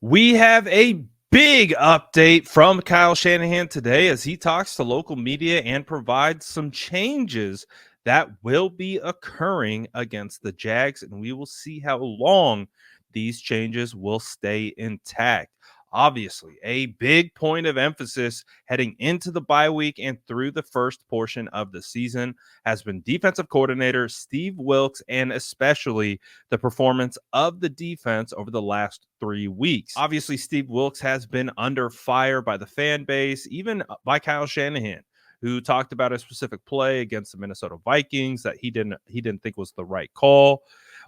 We have a big update from Kyle Shanahan today as he talks to local media and provides some changes that will be occurring against the Jags, and we will see how long these changes will stay intact. Obviously, a big point of emphasis heading into the bye week and through the first portion of the season has been defensive coordinator Steve Wilks and especially the performance of the defense over the last 3 weeks. Obviously, Steve Wilks has been under fire by the fan base, even by Kyle Shanahan, who talked about a specific play against the Minnesota Vikings that he didn't think was the right call.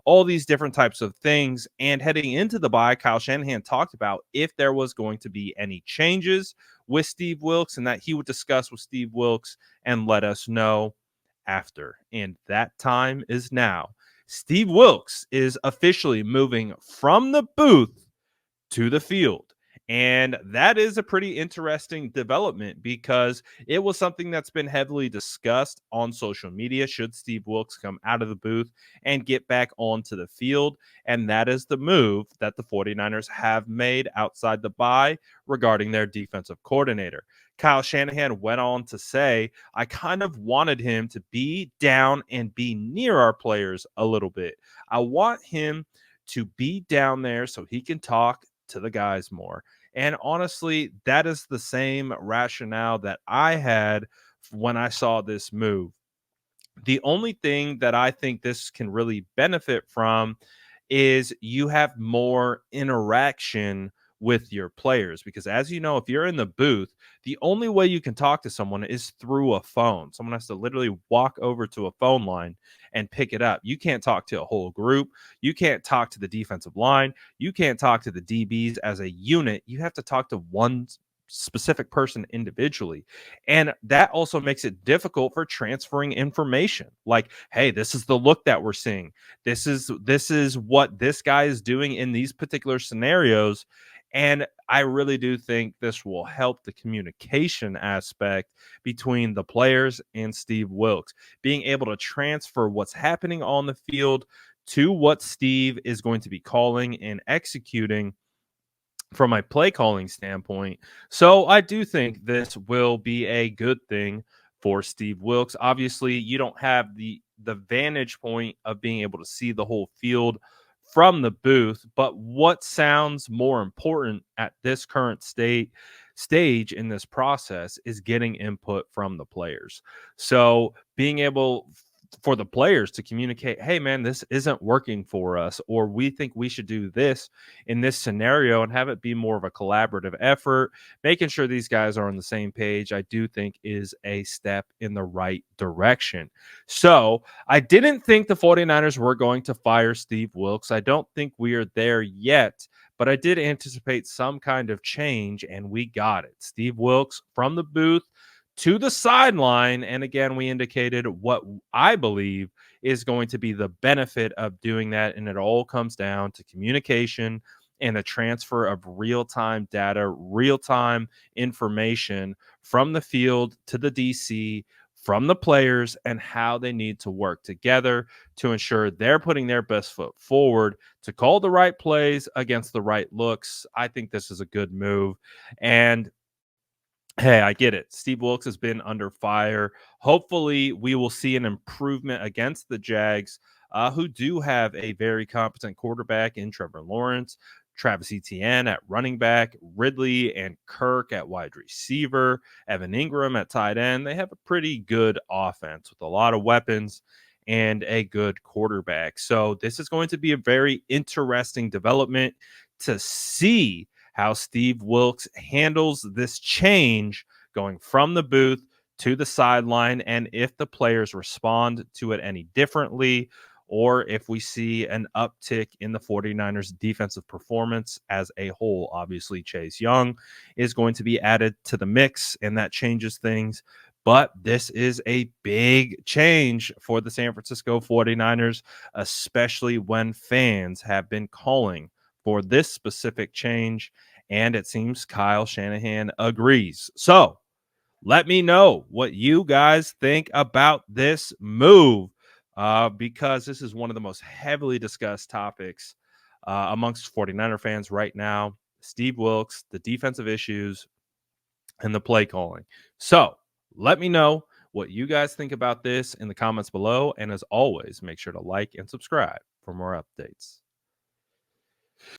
All these different types of things. And heading into the bye, Kyle Shanahan talked about if there was going to be any changes with Steve Wilks and that he would discuss with Steve Wilks and let us know after. And that time is now. Steve Wilks is officially moving from the booth to the field. And that is a pretty interesting development because it was something that's been heavily discussed on social media. Should Steve Wilks come out of the booth and get back onto the field? And that is the move that the 49ers have made outside the bye regarding their defensive coordinator. Kyle Shanahan went on to say, I kind of wanted him to be down and be near our players a little bit. I want him to be down there so he can talk to the guys more. And honestly, that is the same rationale that I had when I saw this move. The only thing that I think this can really benefit from is you have more interaction with your players because as you know, if you're in the booth, the only way you can talk to someone is through a phone. Someone has to literally walk over to a phone line and pick it up. You can't talk to a whole group. You can't talk to the defensive line. You can't talk to the DBs as a unit. You have to talk to one specific person individually. And that also makes it difficult for transferring information. Like, hey, this is the look that we're seeing. This is what this guy is doing in these particular scenarios. And I really do think this will help the communication aspect between the players and Steve Wilks, being able to transfer what's happening on the field to what Steve is going to be calling and executing from a play calling standpoint. So I do think this will be a good thing for Steve Wilks. Obviously, you don't have the vantage point of being able to see the whole field from the booth, but what sounds more important at this current stage in this process is getting input from the players. So being able for the players to communicate, hey man, this isn't working for us, or we think we should do this in this scenario and have it be more of a collaborative effort, making sure these guys are on the same page, I do think is a step in the right direction. So I didn't think the 49ers were going to fire Steve Wilks. I don't think we are there yet, but I did anticipate some kind of change, and we got it. Steve Wilks from the booth to the sideline. And again, we indicated what I believe is going to be the benefit of doing that. And it all comes down to communication and a transfer of real time data, real time information from the field to the DC, from the players, and how they need to work together to ensure they're putting their best foot forward to call the right plays against the right looks. I think this is a good move. And hey, I get it. Steve Wilks has been under fire. Hopefully, we will see an improvement against the Jags, who do have a very competent quarterback in Trevor Lawrence, Travis Etienne at running back, Ridley and Kirk at wide receiver, Evan Ingram at tight end. They have a pretty good offense with a lot of weapons and a good quarterback. So this is going to be a very interesting development to see how Steve Wilks handles this change going from the booth to the sideline, and if the players respond to it any differently, or if we see an uptick in the 49ers defensive performance as a whole. Obviously, Chase Young is going to be added to the mix, and that changes things. But this is a big change for the San Francisco 49ers, especially when fans have been calling for this specific change. And it seems Kyle Shanahan agrees. So let me know what you guys think about this move, because this is one of the most heavily discussed topics amongst 49er fans right now. Steve Wilks, the defensive issues, and the play calling. So let me know what you guys think about this in the comments below. And as always, make sure to like and subscribe for more updates.